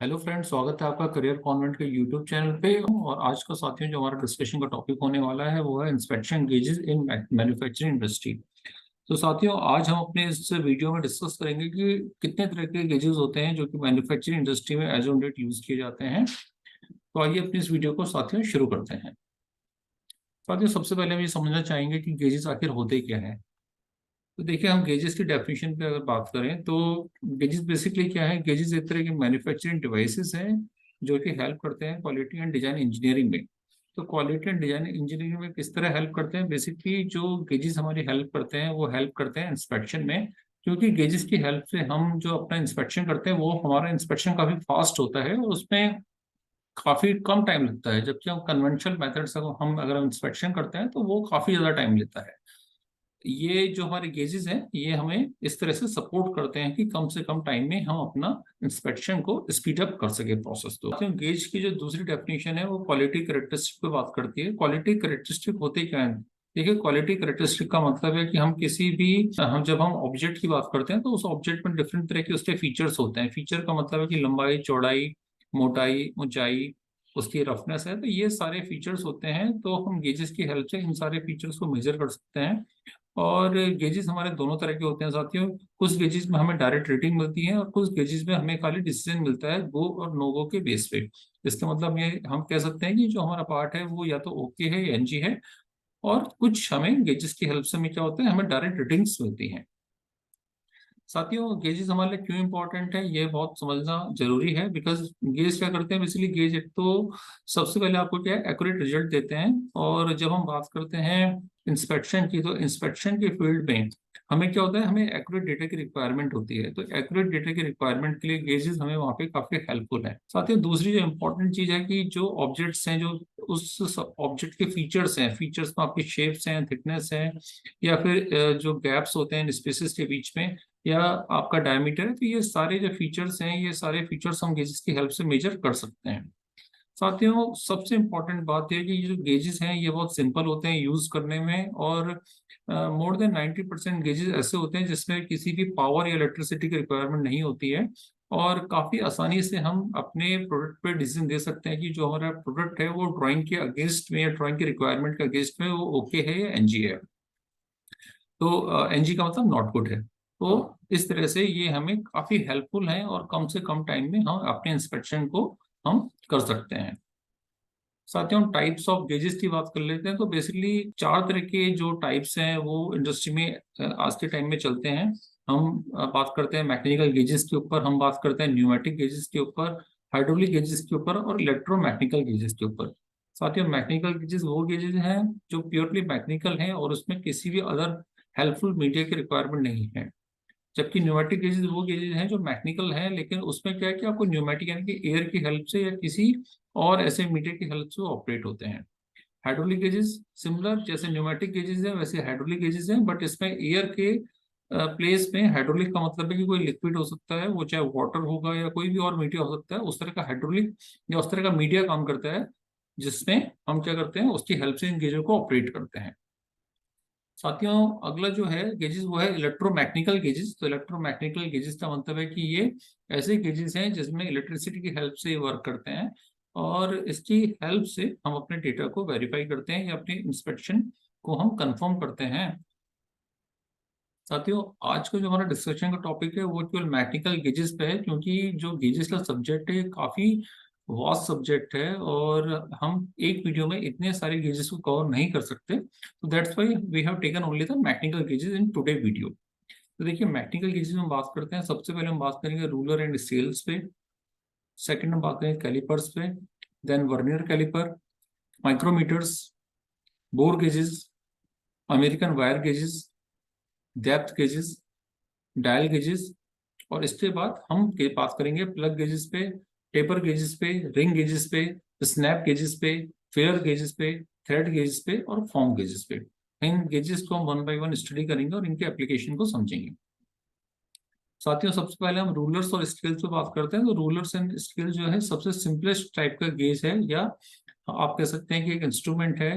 Hello friend, स्वागत है आपका करियर कॉन्वेंट के यूट्यूब चैनल पे। और आज का साथियों जो हमारा डिस्कशन का टॉपिक होने वाला है वो है inspection gauges in manufacturing industry. तो साथियों, आज हम अपने इस वीडियो में डिस्कस करेंगे कि कितने तरह के गेजेस होते हैं जो कि मैन्युफैक्चरिंग इंडस्ट्री में एज ऑन डेट यूज किए जाते हैं। तो आइए अपनी इस वीडियो को साथियों शुरू करते हैं। साथियों, सबसे पहले हम ये समझना चाहेंगे कि गेजेस आखिर होते क्या है। तो देखिए, हम गेजेस की डेफिनेशन पे अगर बात करें तो गेजेस बेसिकली क्या है। गेजेस एक तरह के मैन्युफैक्चरिंग डिवाइसेस हैं जो कि हेल्प करते हैं क्वालिटी एंड डिजाइन इंजीनियरिंग में। तो क्वालिटी एंड डिजाइन इंजीनियरिंग में किस तरह हेल्प करते हैं? बेसिकली जो गेजेस हमारी हेल्प करते हैं वो हेल्प करते हैं इंस्पेक्शन में, क्योंकि गेजेस की हेल्प से हम जो अपना इंस्पेक्शन करते हैं वो हमारा इंस्पेक्शन काफी फास्ट होता है और उसमें काफी कम टाइम लगता है। जबकि हम कन्वेंशनल मेथड से हम अगर इंस्पेक्शन करते हैं तो वो काफी ज्यादा टाइम लेता है। ये जो हमारे गेजेस हैं ये हमें इस तरह से सपोर्ट करते हैं कि कम से कम टाइम में हम अपना इंस्पेक्शन को स्पीड अप कर सके प्रोसेस। तो गेज की जो दूसरी डेफिनेशन है वो क्वालिटी कैरेक्टरिस्टिक पे बात करती है। क्वालिटी कैरेक्टरिस्टिक होते क्या है? देखिए, क्वालिटी कैरेक्टरिस्टिक का मतलब है कि हम किसी भी हम जब हम ऑब्जेक्ट की बात करते हैं तो उस ऑब्जेक्ट में डिफरेंट तरह के उसके फीचर्स होते हैं। फीचर का मतलब है कि लंबाई, चौड़ाई, मोटाई, ऊंचाई, उसकी रफनेस है। तो ये सारे फीचर्स होते हैं, तो हम गेजेस की हेल्प से इन सारे फीचर्स को मेजर कर सकते हैं। और गेजेस हमारे दोनों तरह के होते हैं साथियों। कुछ गेजेस में हमें डायरेक्ट रेटिंग मिलती है और कुछ गेजेस में हमें खाली डिसीजन मिलता है गो और नो गो के बेस पे। इसका मतलब ये हम कह सकते हैं कि जो हमारा पार्ट है वो या तो ओके है या एनजी है। और कुछ हमें गेजेस की हेल्प से हमें क्या होता है, हमें डायरेक्ट रेटिंग्स मिलती हैं। साथियों, गेजेस हमारे लिए क्यों इंपॉर्टेंट है ये बहुत समझना जरूरी है। बिकॉज गेज क्या करते हैं? बेसिकली गेज एक तो सबसे पहले आपको क्या है, एक्यूरेट रिजल्ट देते हैं। और जब हम बात करते हैं इंस्पेक्शन की, तो इंस्पेक्शन के फील्ड में हमें क्या होता है, हमें एक्यूरेट डेटा की रिक्वायरमेंट होती है। तो एक्यूरेट डेटा की रिक्वायरमेंट के लिए गेजेस हमें वहाँ पे काफी हेल्पफुल है। साथियों, दूसरी जो इंपॉर्टेंट चीज है कि जो ऑब्जेक्ट्स हैं, जो उस ऑब्जेक्ट के फीचर्स हैं, फीचर्स में आपकी शेप्स हैं, थिकनेस है, या फिर जो गैप्स होते हैं स्पेसिस के बीच में, या आपका डायमीटर है, तो ये सारे जो फीचर्स हैं ये सारे फीचर्स हम गेजेस की हेल्प से मेजर कर सकते हैं। साथियों, सबसे इम्पोर्टेंट बात यह है कि ये जो गेजेस हैं ये बहुत सिंपल होते हैं यूज करने में। और मोर देन 90% गेजेस ऐसे होते हैं जिसमें किसी भी पावर या इलेक्ट्रिसिटी की रिक्वायरमेंट नहीं होती है। और काफी आसानी से हम अपने प्रोडक्ट पे डिसीजन दे सकते हैं कि जो हमारा प्रोडक्ट है वो ड्राइंग के अगेंस्ट में या ड्राइंग के रिक्वायरमेंट के अगेंस्ट में वो ओके है या एनजी है। तो एनजी का मतलब नॉट गुड है। तो इस तरह से ये हमें काफी हेल्पफुल है और कम से कम टाइम में हम अपने इंस्पेक्शन को हम कर सकते हैं। साथियों, टाइप्स ऑफ गेजेस की बात कर लेते हैं। तो बेसिकली चार तरह के जो टाइप्स हैं वो इंडस्ट्री में आज के टाइम में चलते हैं। हम बात करते हैं मैकेनिकल गेजेस के ऊपर, हम बात करते हैं न्यूमेटिक गेजेस के ऊपर, हाइड्रोलिक गेजेस के ऊपर और इलेक्ट्रोमैकेनिकल गेजेस के ऊपर। साथियों, मैकेनिकल गेजेस वो गेजेस हैं जो प्योरली मैकेनिकल हैं और उसमें किसी भी अदर हेल्पफुल मीडिया की रिक्वायरमेंट नहीं है। जबकि न्यूमेटिक गेजेस वो गेजेस हैं जो मैकेनिकल हैं, लेकिन उसमें क्या है कि आपको न्यूमेटिक यानी कि एयर की हेल्प से या किसी और ऐसे मीडिया की हेल्प से ऑपरेट होते हैं। हाइड्रोलिक गेजेस सिमिलर जैसे न्यूमेटिक गेजेस है वैसे हाइड्रोलिक गेजेस हैं, बट इसमें एयर के प्लेस में हाइड्रोलिक का मतलब है कि कोई लिक्विड हो सकता है, वो चाहे वाटर होगा या कोई भी और मीडिया हो सकता है। उस तरह का हाइड्रोलिक या उस तरह का मीडिया काम करता है जिसमें हम क्या करते हैं, उसकी हेल्प से इन गेजों को ऑपरेट करते हैं। साथियों, अगला जो है गेजेस वो है इलेक्ट्रोमैकेनिकल गेजेस। तो इलेक्ट्रोमैकेनिकल गेजेस का मतलब है कि ये ऐसे गेजेस हैं जिसमें इलेक्ट्रिसिटी की हेल्प से वर्क करते हैं और इसकी हेल्प से हम अपने डेटा को वेरीफाई करते हैं या अपने इंस्पेक्शन को हम कंफर्म करते हैं। साथियों, आज का जो हमारा डिस्कशन का टॉपिक है वो केवल मैकेनिकल गेजेस पे है, क्योंकि जो गेजेस का सब्जेक्ट है काफी वास्ट सब्जेक्ट है और हम एक वीडियो में इतने सारे गेजेस को कवर नहीं कर सकते। तो that's why we have taken only the mechanical gauges in today video. तो देखिए, मैकेनिकल गेजेस में बात करते हैं। सबसे पहले हम बात करेंगे रूलर एंड स्केल्स पे। सेकंड हम बात करेंगे कैलिपर्स पे, then vernier caliper, micrometers, bore gauges, American wire gauges, depth gauges, dial gauges. और इसके बाद हम बात करेंगे प्लग गेजेस पे, टेपर गेजेस पे, रिंग गेजेस पे, स्नैप गेजेस पे, फेयर गेजेस पे, थ्रेड गेजेस पे और फॉर्म गेजेस पे। इन गेजेस को हम वन बाय वन स्टडी करेंगे और इनके एप्लीकेशन को समझेंगे। साथियों, सबसे पहले हम रूलर्स और स्केल्स पे बात करते हैं। तो रूलर्स एंड स्केल जो है सबसे सिंपलेस्ट टाइप का गेज है, या आप कह सकते हैं कि एक इंस्ट्रूमेंट है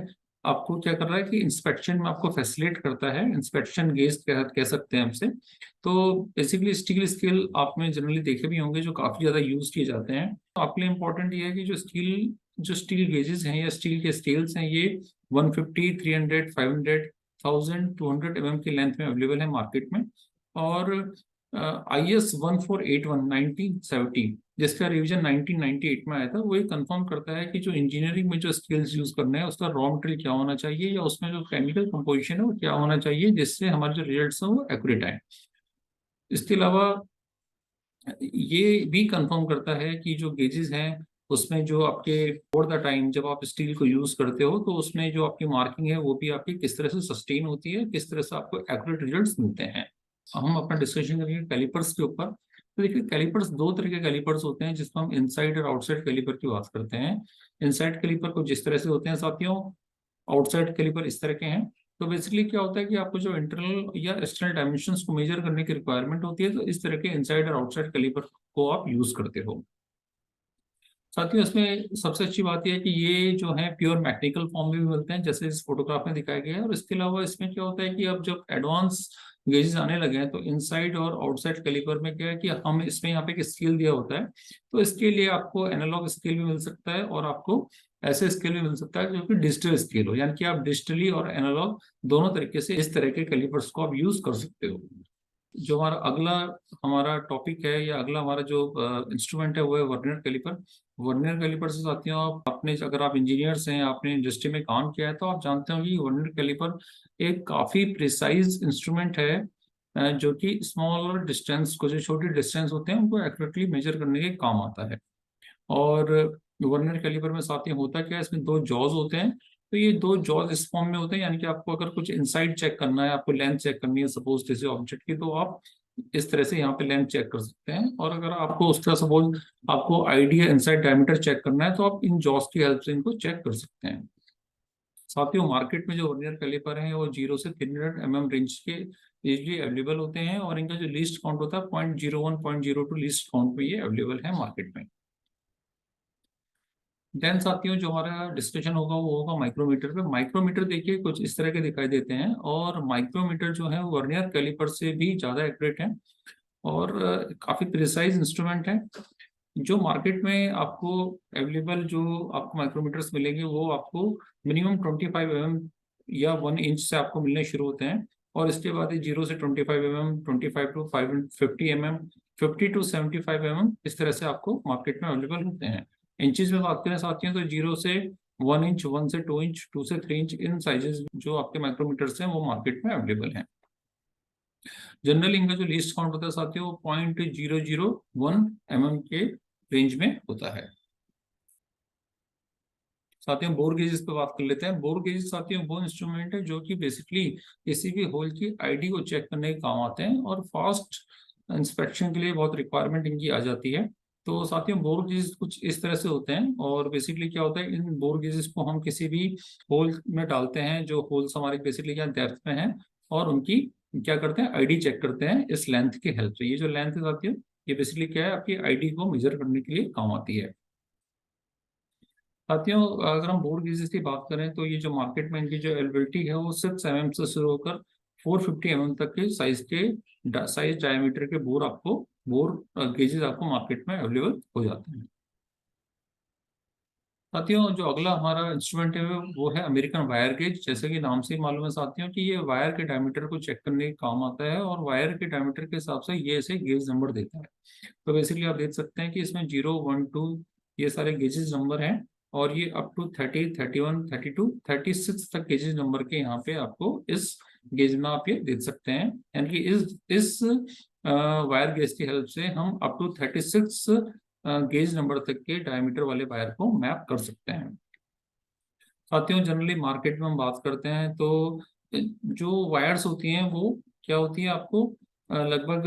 आपको क्या कर रहा है कि इंस्पेक्शन में आपको फैसिलिटेट करता है, इंस्पेक्शन गेज कह सकते हैं हमसे। तो बेसिकली स्टील स्केल आपने जनरली देखे भी होंगे जो काफी ज्यादा यूज किए जाते हैं। तो आपके लिए इंपॉर्टेंट ये है कि जो स्टील गेजेस हैं या स्टील के स्केल्स हैं, ये 150, 300, 500, 1000, 200 mm की लेंथ में अवेलेबल है मार्केट में। और IS 1481 1970, जिसका रिवीजन 1998 में आया था, वो ये कंफर्म करता है कि जो इंजीनियरिंग में जो स्किल्स यूज करने हैं उसका रॉ मटेरियल क्या होना चाहिए या उसमें जो केमिकल कंपोजिशन है वो क्या होना चाहिए, जिससे हमारे जो रिजल्ट्स हैं वो एक्यूरेट आए। इसके अलावा ये भी कंफर्म करता है कि जो गेजेस हैं उसमें जो आपके ओवर द टाइम जब आप स्टील को यूज करते हो तो उसमें जो आपकी मार्किंग है वो भी आपकी किस तरह से सस्टेन होती है, किस तरह से आपको एक्यूरेट रिजल्ट्स मिलते हैं। हम अपना डिस्कशन करेंगे कैलिपर्स के ऊपर। तो देखिए, कैलिपर्स दो तरह के कैलिपर्स होते हैं जिसमें हम इनसाइड और आउटसाइड कैलिपर की बात करते हैं। इनसाइड कैलिपर को जिस तरह से होते हैं साथियों, आउटसाइड कैलिपर इस तरह के हैं। तो बेसिकली क्या होता है कि आपको जो इंटरनल या एक्सटर्नल डायमेंशंस को मेजर करने की रिक्वायरमेंट होती है, तो इस तरह के इनसाइड और आउटसाइड कैलिपर को आप यूज करते हो। साथियों, इसमें सबसे अच्छी बात यह है कि ये जो है प्योर मैकेनिकल फॉर्म में भी मिलते हैं जैसे इस फोटोग्राफ में दिखाया गया है। और इसके अलावा इसमें क्या होता है कि अब जब एडवांस गेजेस आने लगे हैं तो इनसाइड और आउटसाइड कैलिपर में क्या है कि हम इसमें यहाँ पे एक स्केल दिया होता है। तो इसके लिए आपको एनालॉग स्केल भी मिल सकता है और आपको ऐसे स्केल भी मिल सकता है जो कि डिजिटल स्केल हो, यानी कि आप डिजिटली और एनालॉग दोनों तरीके से इस तरह के कैलिपर्स को आप यूज कर सकते हो। जो हमारा टॉपिक है या अगला हमारा जो इंस्ट्रूमेंट है वो है वर्नियर कैलिपर। वर्नियर कैलिपर से साथ ही आप अपने, अगर आप इंजीनियर्स हैं, आपने इंडस्ट्री में काम किया है, तो आप जानते होंगे कि वर्नियर कैलिपर एक काफी प्रिसाइज इंस्ट्रूमेंट है जो कि स्मॉल डिस्टेंस को, जो छोटी डिस्टेंस होते हैं उनको एक्यूरेटली मेजर करने के काम आता है। और वर्नियर कैलिपर में साथ ही होता क्या है, इसमें दो जॉज होते हैं। तो ये दो जॉज इस फॉर्म में होते हैं, यानी कि आपको अगर कुछ इनसाइड चेक करना है, आपको लेंथ चेक करनी है सपोज किसी ऑब्जेक्ट की, तो आप इस तरह से यहाँ पे लेंथ चेक कर सकते हैं। और अगर आपको उसका सपोज आपको आइडिया इनसाइड डायमीटर चेक करना है तो आप इन जॉज की हेल्प से इनको चेक कर सकते हैं। साथियों, मार्केट में जो वर्नियर कैलिपर हैं वो 0 से 300 mm रेंज के इजीली अवेलेबल होते हैं और इनका जो लीस्ट काउंट होता है 0.01 0.02 लीस्ट काउंट में ये अवेलेबल है मार्केट में। देन साथियों, जो हमारा डिस्कशन होगा वो होगा माइक्रोमीटर पे। माइक्रोमीटर देखिए कुछ इस तरह के दिखाई देते हैं और माइक्रोमीटर जो है वर्नियर कैलिपर से भी ज़्यादा एक्यूरेट है और काफ़ी प्रिसाइज इंस्ट्रूमेंट है। जो मार्केट में आपको अवेलेबल जो आपको माइक्रोमीटर्स मिलेंगे वो आपको मिनिमम 25 mm या 1 इंच से आपको मिलने शुरू होते हैं। और इसके बाद 0 से 25 mm, 25 to 50 mm, 50 to 75 mm, इस तरह से आपको मार्केट में अवेलेबल होते हैं। इंचज में बात करें साथियों तो 0 से 1 इंच, 1 से 2 इंच, 2 से 3 इंच, इन साइजेस जो आपके माइक्रोमीटर्स हैं वो मार्केट में अवेलेबल हैं। जनरली इनका जो लीस्ट काउंट होता है साथियों वो 0.001 mm के रेंज में होता है। साथियों, बोर गेजेस पे बात कर लेते हैं। बोर गेजेस साथियों वो इंस्ट्रूमेंट है जो कि बेसिकली किसी भी होल की आईडी को चेक करने के काम आते हैं और फास्ट इंस्पेक्शन के लिए बहुत रिक्वायरमेंट इनकी आ जाती है। तो साथियों, बोर गेजेस कुछ इस तरह से होते हैं और बेसिकली क्या होता है, इन बोर गेजेस को हम किसी भी होल में डालते हैं जो होल्स हमारे बेसिकली क्या डेप्थ में है, और उनकी क्या करते हैं, आईडी चेक करते हैं इस लेंथ की हेल्प से। ये जो लेंथ है साथियों, ये बेसिकली क्या है, आपकी आईडी को मेजर करने के लिए काम आती है। साथियों, अगर हम बोर गेजेस की बात करें तो ये जो मार्केट में इनकी जो अवेलेबिलिटी है वो 6 mm से शुरू होकर 450 mm तक के साइज डायमीटर के बोर गेजेस आपको मार्केट में अवेलेबल हो जाते हैं। साथियों, जो अगला हमारा इंस्ट्रूमेंट है वो है अमेरिकन वायर गेज। जैसे कि नाम से ही मालूम है साथियों कि ये वायर के डायमीटर को चेक करने के काम आता है और वायर के डायमीटर के हिसाब से ये इसे गेज नंबर देता है। तो बेसिकली आप देख सकते हैं कि इसमें 0, 1, 2 ये सारे गेजेस नंबर हैं और ये अप टू 30, 31, 32, 36 तक गेजेस नंबर के यहाँ पे आपको इस गेज में आप ये देख सकते हैं। यानी कि इस वायर गेज की हेल्प से हम अप टू 36 गेज नंबर तक के डायमीटर वाले वायर को मैप कर सकते हैं। साथियों, जनरली मार्केट में हम बात करते हैं तो जो वायर्स होती हैं वो क्या होती है, आपको लगभग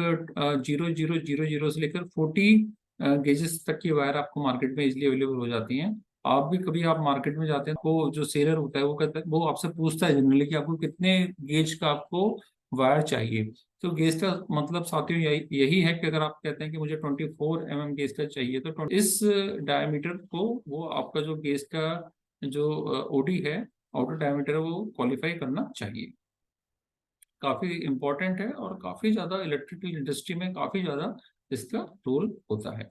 0, 0, 0, 0 से लेकर 40 गेजेस तक की वायर आपको मार्केट में इजीली अवेलेबल हो जाती हैं। आप भी कभी आप मार्केट में जाते हैं तो जो सेलर होता है वो कहता है, वो आपसे पूछता है जनरली कि आपको कितने गेज का आपको वायर चाहिए। तो गेज का मतलब साथियों यही यही है कि अगर आप कहते हैं कि मुझे 24 mm गेज का चाहिए तो इस डायमीटर को वो आपका जो गेज का जो ओडी है आउटर डायमीटर वो क्वालिफाई करना चाहिए। काफी इंपॉर्टेंट है और काफी ज्यादा इलेक्ट्रिकल इंडस्ट्री में काफी ज्यादा इसका रोल होता है।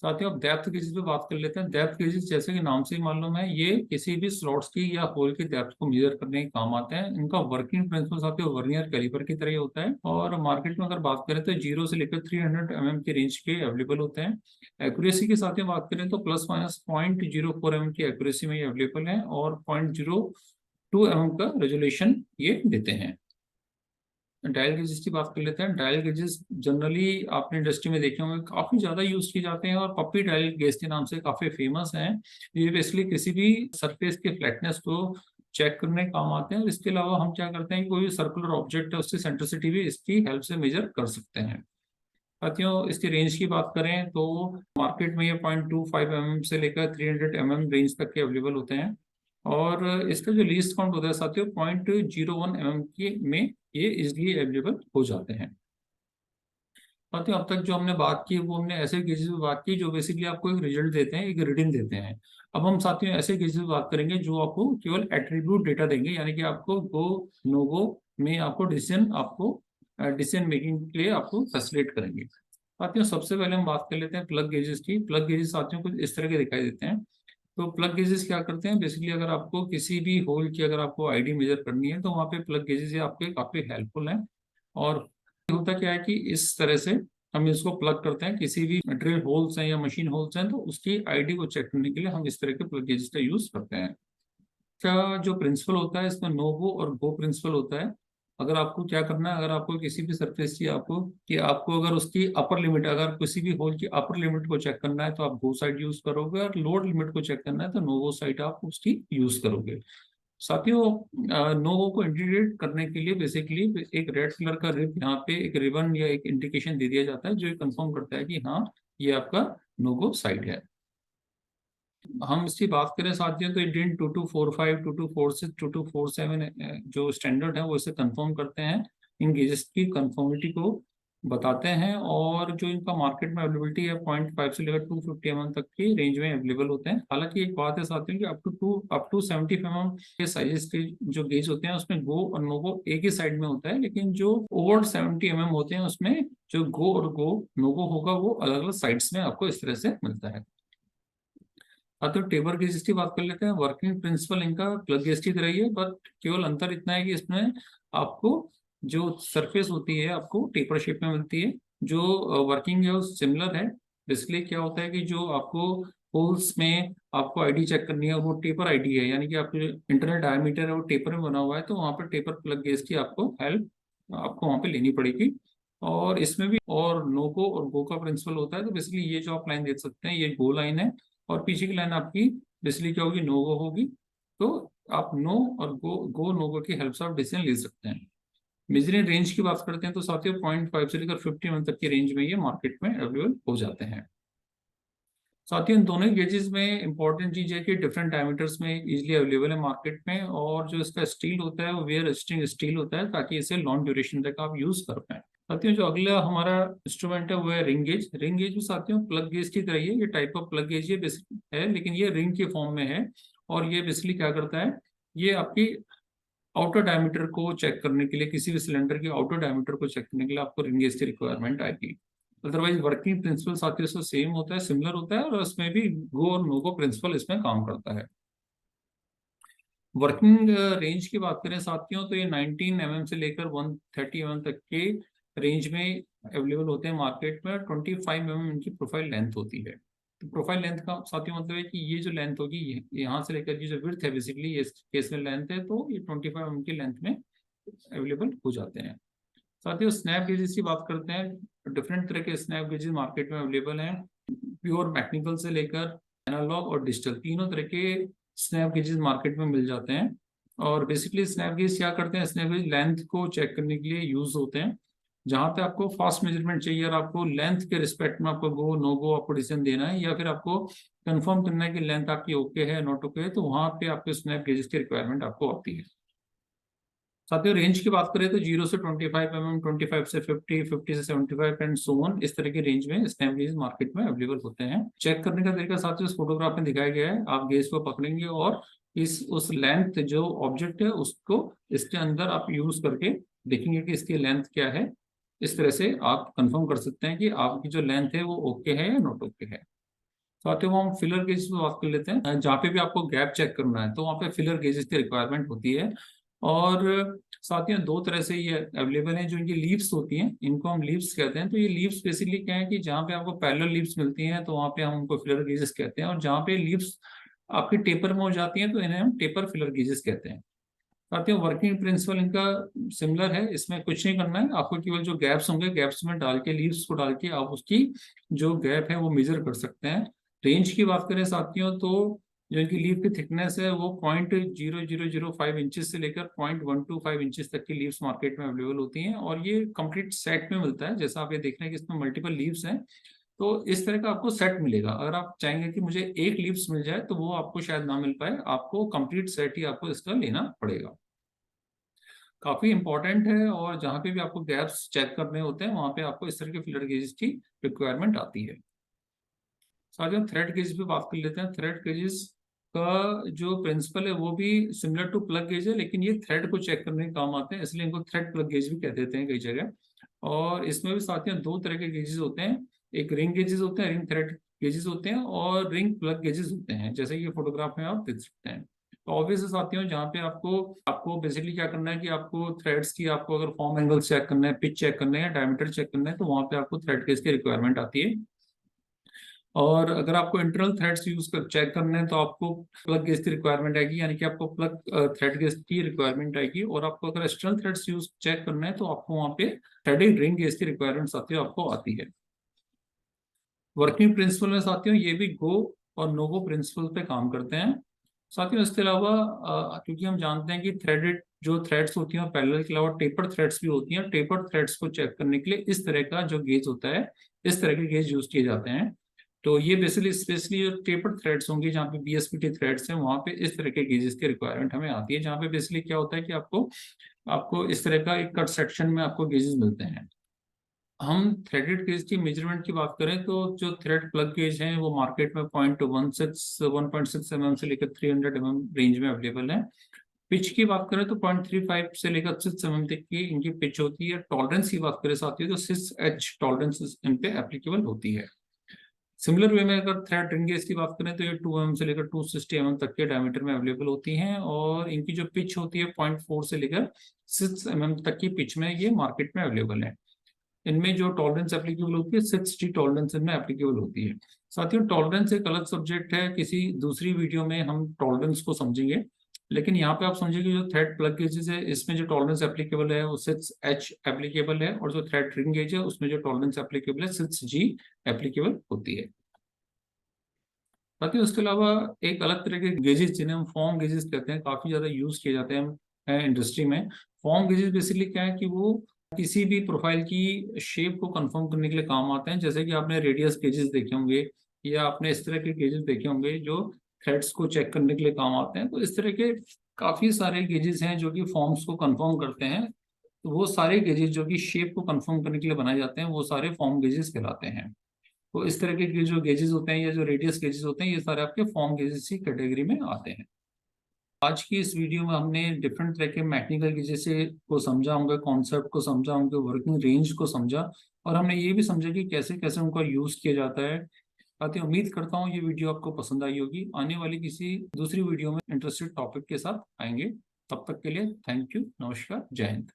साथ ही अब डेप्थ गेजेस पे बात कर लेते हैं। डेप्थ गेजेस जैसे कि नाम से ही मालूम है, ये किसी भी स्लॉट्स की या होल की डेप्थ को मेजर करने के काम आते हैं। इनका वर्किंग प्रिंसिपल साथ ही वर्नियर कैलिपर की तरह ही होता है और मार्केट में अगर बात करें तो 0 से लेकर 300 mm की रेंज के अवेलेबल होते हैं। एक्यूरेसी की साथ ही बात करें तो ±0.04 mm की एक्यूरेसी में ये अवेलेबल है और 0.02 mm का रेजोल्यूशन ये देते हैं। डायल गेजेस की बात कर लेते हैं। डायल गेजेस जनरली आपने इंडस्ट्री में देखे होंगे काफी ज्यादा यूज की जाते हैं और पप्पी डायल गेज के नाम से काफी फेमस हैं। ये बेसिकली किसी भी सरफेस के फ्लैटनेस को चेक करने के काम आते हैं और इसके अलावा हम क्या करते हैं कि कोई भी सर्कुलर ऑब्जेक्ट है उसकी सेंट्रिसिटी भी इसकी हेल्प से मेजर कर सकते हैं। साथियों इसकी रेंज की बात करें तो मार्केट में ये 0.25 mm से लेकर 300 mm रेंज तक के अवेलेबल होते हैं और इसका जो लीस्ट काउंट होता है साथियों 0.01 mm की में ये इजिली अवेलेबल हो जाते हैं। साथियों अब तक जो हमने बात की वो हमने ऐसे गेजेस में बात की जो बेसिकली आपको एक रिजल्ट देते हैं, एक रीडिंग देते हैं। अब हम साथियों ऐसे गेजेस में बात करेंगे जो आपको केवल एट्रीब्यूट डेटा देंगे, यानी कि आपको गो नो गो में आपको डिसीजन मेकिंग के लिए आपको फैसिलिटेट करेंगे। साथियों सबसे पहले हम बात कर लेते हैं प्लग गेजेस की। प्लग गेजेस साथियों कुछ इस तरह के दिखाई देते हैं। तो प्लग गेजेस क्या करते हैं, बेसिकली अगर आपको किसी भी होल की अगर आपको आईडी मेजर करनी है तो वहाँ पे प्लग गेजेस ये आपके काफी हेल्पफुल हैं। और होता क्या है कि इस तरह से हम इसको प्लग करते हैं, किसी भी ड्रिल होल्स हैं या मशीन होल्स हैं तो उसकी आईडी को चेक करने के लिए हम इस तरह के प्लग गेजेस का यूज करते हैं। का जो प्रिंसिपल होता है इसमें नो गो और गो प्रिंसिपल होता है। अगर आपको क्या करना है, अगर आपको किसी भी सरफेस की आपको अगर उसकी अपर लिमिट, अगर किसी भी होल की अपर लिमिट को चेक करना है तो आप गो साइड यूज करोगे और लोअर लिमिट को चेक करना है तो नो गो साइड आप उसकी यूज करोगे। साथियों नो गो को इंडिकेट करने के लिए बेसिकली एक रेड कलर का रिब यहाँ पे एक रिबन या एक इंडिकेशन दे दिया जाता है जो ये कंफर्म करता है कि हाँ ये आपका नो गो साइड है। हम इसकी बात करें साथियों तो इंडियन 2245, 2246, 2247 जो स्टैंडर्ड है वो इसे कंफर्म करते हैं, इन गेजेस की कंफर्मिटी को बताते हैं और जो इनका मार्केट में अवेलेबिलिटी है 0.5 से लेकर 250 mm तक की रेंज में अवेलेबल होते हैं। हालांकि एक बात है साथियों कि अप टू 75 mm के साइजेस के जो गेज होते हैं उसमें गो और नो गो एक ही साइड में होता है, लेकिन जो ओवर 70 mm होते हैं उसमें जो गो और नो गो होगा वो अलग अलग साइड्स में आपको इस तरह से मिलता है। हाँ तो टेबर गेज की बात कर लेते हैं। वर्किंग प्रिंसिपल इनका प्लग गेज की तरह ही है, बट केवल अंतर इतना है कि इसमें आपको जो सरफेस होती है आपको टेपर शेप में मिलती है। जो वर्किंग है वो सिमिलर है। बेसिकली क्या होता है कि जो आपको होल्स में आपको आईडी चेक करनी है वो टेपर आईडी है, यानी कि आपको इंटरनल डायमीटर है वो टेपर में बना हुआ है तो वहाँ पर टेपर प्लग गेज की आपको हेल्प आपको वहाँ पे लेनी पड़ेगी। और इसमें भी और नो गो और गो का प्रिंसिपल होता है। तो बेसिकली ये जो आप लाइन देख सकते हैं ये गो लाइन है और पीछे की लाइन आपकी बेसिकली क्या होगी, नो गो होगी। तो आप नो और गो नो गो की हेल्प से आप डिसीजन ले सकते हैं। मेजरिंग रेंज की बात करते हैं तो साथियों 0.5 से लेकर 50 mm तक की रेंज में ये मार्केट में अवेलेबल हो जाते हैं। साथियों इन दोनों गेजेस में इंपॉर्टेंट चीज है कि डिफरेंट डायमीटर्स में इजीली अवेलेबल है मार्केट में और जो इसका स्टील होता है वो वेयर रेजिस्टिंग स्टील होता है ताकि इसे लॉन्ग ड्यूरेशन तक आप यूज कर पाए। साथियों जो अगला हमारा इंस्ट्रूमेंट है वो है रिंग गेज। रिंग गेज भी साथियों प्लग गेज की तरह ही है, ये टाइप ऑफ प्लग गेज ये है लेकिन ये रिंग के फॉर्म में है और ये बेसिकली क्या करता है, ये आपकी आउटर डायमीटर को चेक करने के लिए, किसी भी सिलेंडर के आउटर डायमीटर को चेक करने के लिए आपको रिंग गेज की रिक्वायरमेंट आएगी। अदरवाइज वर्किंग प्रिंसिपल साथियों से सेम होता है, सिमिलर होता है और उसमें भी गो और नो गो प्रिंसिपल इसमें काम करता है। वर्किंग रेंज की बात करें साथियों तो ये 19 mm से लेकर 130 mm तक के रेंज में अवेलेबल होते हैं मार्केट में। 25 mm इनकी प्रोफाइल लेंथ होती है। तो प्रोफाइल लेंथ का साथियों मतलब है कि ये जो लेंथ होगी यहाँ से लेकर की जो विड्थ है बेसिकली ये केस में लेंथ है तो ये 25 mm की लेंथ में अवेलेबल हो जाते हैं। साथियों स्नैप गेजेस की बात करते हैं। डिफरेंट तरह के स्नैप गेजेस मार्केट में अवेलेबल हैं, प्योर मैकेनिकल से लेकर एनालॉग और डिजिटल तीनों तरह के स्नैप गेजेस मार्केट में मिल जाते हैं। और बेसिकली स्नैप गेज क्या करते हैं, स्नैप गेज लेंथ को चेक करने के लिए यूज होते हैं। जहां पे आपको फास्ट मेजरमेंट चाहिए और आपको लेंथ के रिस्पेक्ट में आपको गो नो गो आपको डिसीजन देना है या फिर आपको कंफर्म करना है कि लेंथ आपकी ओके है नॉट ओके है, तो वहां पे आपको स्नैप गेजेस की रिक्वायरमेंट आपको आती है। साथियों रेंज की बात करें तो 0 से 25 mm, 25 से 50, 50 से 75 एंड सो ऑन इस तरह के रेंज में स्नैप गेज मार्केट में अवेलेबल होते हैं। चेक करने का तरीका साथियों इस फोटोग्राफ में दिखाया गया है। आप गेज को पकड़ेंगे और उस लेंथ जो ऑब्जेक्ट है उसको इसके अंदर आप यूज करके देखेंगे कि इसकी लेंथ क्या है। इस तरह से आप कंफर्म कर सकते हैं कि आपकी जो लेंथ है वो ओके है या नॉट ओके है। साथ ही वो हम फिलर गेजेस पे बात कर लेते हैं। जहाँ पे भी आपको गैप चेक करना है तो वहाँ पे फिलर गेजेस की रिक्वायरमेंट होती है। और साथियों दो तरह से ये अवेलेबल हैं। जो इनकी लीव्स होती हैं इनको हम लीव्स कहते हैं। तो ये लीव्स बेसिकली क्या है कि जहाँ पे आपको पैरेलल लीव्स मिलती हैं तो वहाँ पे हम उनको फिलर गेजेस कहते हैं, और जहाँ पे लीव्स आपकी टेपर में हो जाती हैं तो इन्हें हम टेपर फिलर गेजेस कहते हैं। साथियों वर्किंग प्रिंसिपल इनका सिमिलर है। इसमें कुछ नहीं करना है, आपको केवल जो गैप्स होंगे गैप्स में डाल के लीव्स को डाल के आप उसकी जो गैप है वो मेजर कर सकते हैं। रेंज की बात करें साथियों तो जो इनकी लीव की थिकनेस है वो 0.0005 इंचेस से लेकर 0.125 इंचेस तक की लीव्स मार्केट में अवेलेबल होती हैं, और ये कंप्लीट सेट में मिलता है। जैसा आप ये देख रहे हैं कि इसमें मल्टीपल लीव्स हैं, तो इस तरह का आपको सेट मिलेगा। अगर आप चाहेंगे कि मुझे एक लीव्स मिल जाए तो वो आपको शायद ना मिल पाए, आपको कंप्लीट सेट ही आपको इसका लेना पड़ेगा। काफी इंपॉर्टेंट है, और जहाँ पे भी आपको गैप्स चेक करने होते हैं वहां पे आपको इस तरह के फिलर गेजेस की रिक्वायरमेंट आती है। साथ ही थ्रेड गेज पे बात कर लेते हैं। थ्रेड गेजेस का जो प्रिंसिपल है वो भी सिमिलर टू प्लग गेज है, लेकिन ये थ्रेड को चेक करने के काम आते हैं, इसलिए इनको थ्रेड प्लग गेज भी कह देते हैं कई जगह। और इसमें भी साथियों दो तरह के गेजेस होते हैं। एक रिंग गेजेस होते हैं, रिंग थ्रेड गेजेस होते हैं, और रिंग प्लग गेजेस होते हैं, जैसे कि फोटोग्राफ में आप देख सकते हैं। तो ऑब्वियस है साथियों, जहाँ पे आपको आपको बेसिकली क्या करना है कि आपको थ्रेड्स की, आपको अगर फॉर्म एंगल चेक करना है, पिच चेक करना है या डायमीटर चेक करना है, तो वहाँ पे आपको थ्रेड गेज की रिक्वायरमेंट आती है। और अगर आपको इंटरनल थ्रेड्स यूज कर चेक करने हैं तो आपको प्लग गेज की रिक्वायरमेंट आएगी, यानी कि आपको प्लग थ्रेड गेज की रिक्वायरमेंट आएगी। और आपको अगर एक्सटर्नल थ्रेड्स यूज चेक करना है तो आपको वहाँ पे थ्रेडिंग रिंग गेज की रिक्वायरमेंट साथियों आपको आती है। वर्किंग प्रिंसिपल में साथियों ये भी गो और नो गो प्रिंसिपल पे काम करते हैं। साथियों इसके अलावा क्योंकि हम जानते हैं कि थ्रेडेड जो थ्रेड्स होती हैं पैरेलल के अलावा टेपर थ्रेड्स भी होती हैं। टेपर थ्रेड्स को चेक करने के लिए इस तरह का जो गेज होता है, इस तरह के गेज यूज किए जाते हैं। तो ये बेसिकली स्पेशली जो टेपर थ्रेड्स होंगे जहाँ पे बीएसपीटी थ्रेड्स हैं वहाँ पे इस तरह के गेजेस की रिक्वायरमेंट हमें आती है, जहाँ पे बेसिकली क्या होता है कि आपको आपको इस तरह का एक कट सेक्शन में आपको गेजेस मिलते हैं। हम थ्रेडेड गेज की मेजरमेंट की बात करें तो जो थ्रेड प्लग गेज हैं वो मार्केट में 1.6 से लेकर 300 रेंज में अवेलेबल है। पिच की बात करें तो 0.35 से लेकर 6 तक की इनकी पिच होती है। टॉलरेंस की बात करें साथ ही तो 6H टॉलरेंस इन पे एप्लीकेबल होती है। सिमिलर वे में अगर थ्रेड रिंग गेज की बात करें तो ये 2 से लेकर 260 तक के डायमीटर में अवेलेबल होती हैं, और इनकी जो पिच होती है 0.4 से लेकर 6 तक की पिच में ये मार्केट में अवेलेबल है। इनमें जो टॉलरेंस एप्लीकेबल होती है 6T टॉलरेंस इनमें एप्लीकेबल होती है। साथियों टॉलरेंस एक अलग सब्जेक्ट है, किसी दूसरी वीडियो में हम टॉलरेंस को समझेंगे। लेकिन यहाँ पे आप समझिए जो थ्रेड प्लग गेजेस है इसमें जो टॉलरेंस एप्लीकेबल है वो 6H एप्लीकेबल है, और जो थ्रेड रिंग गेज है उसमें जो टॉलरेंस एप्लीकेबल है 6G एप्लीकेबल होती है। साथियों उसके अलावा एक अलग तरह के गेजेस जिन्हें हम फॉर्म गेजेस कहते हैं, काफी ज्यादा यूज किए जाते हैं इंडस्ट्री में। फॉर्म गेजेस बेसिकली क्या है कि वो किसी भी प्रोफाइल की शेप को कंफर्म करने के लिए काम आते हैं। जैसे कि आपने रेडियस गेजेस देखे होंगे, या आपने इस तरह के गेजेस देखे होंगे जो थ्रेड्स को चेक करने के लिए काम आते हैं। तो इस तरह के काफी सारे गेजेस हैं जो कि फॉर्म्स को कंफर्म करते हैं। तो वो सारे गेजेस जो कि शेप को कंफर्म करने के लिए बनाए जाते हैं वो सारे फॉर्म गेजेस कहलाते हैं। तो इस तरह के जो गेजेस होते हैं या जो रेडियस गेजेस होते हैं ये सारे आपके फॉर्म गेजेस की कैटेगरी में आते हैं। आज की इस वीडियो में हमने डिफरेंट तरह के मैकेनिकल गेजेस को समझा, होंगे कॉन्सेप्ट को समझा, उनके वर्किंग रेंज को समझा, और हमने ये भी समझा कि कैसे कैसे उनका यूज किया जाता है। साथ ही उम्मीद करता हूँ ये वीडियो आपको पसंद आई होगी। आने वाली किसी दूसरी वीडियो में इंटरेस्टेड टॉपिक के साथ आएंगे। तब तक के लिए थैंक यू, नमस्कार, जय हिंद।